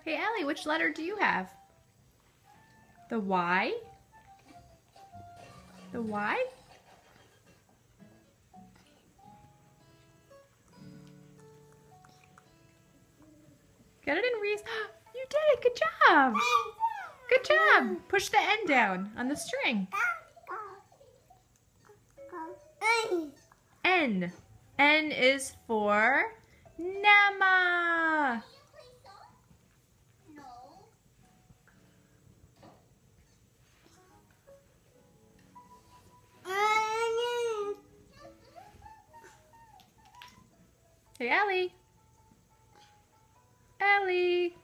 Hey, Allie, which letter do you have? The Y? The Y? Get it in, Reese. You did it. Good job. Good job. Push the N down on the string. N. N is for Nama. Hey, Allie. Allie.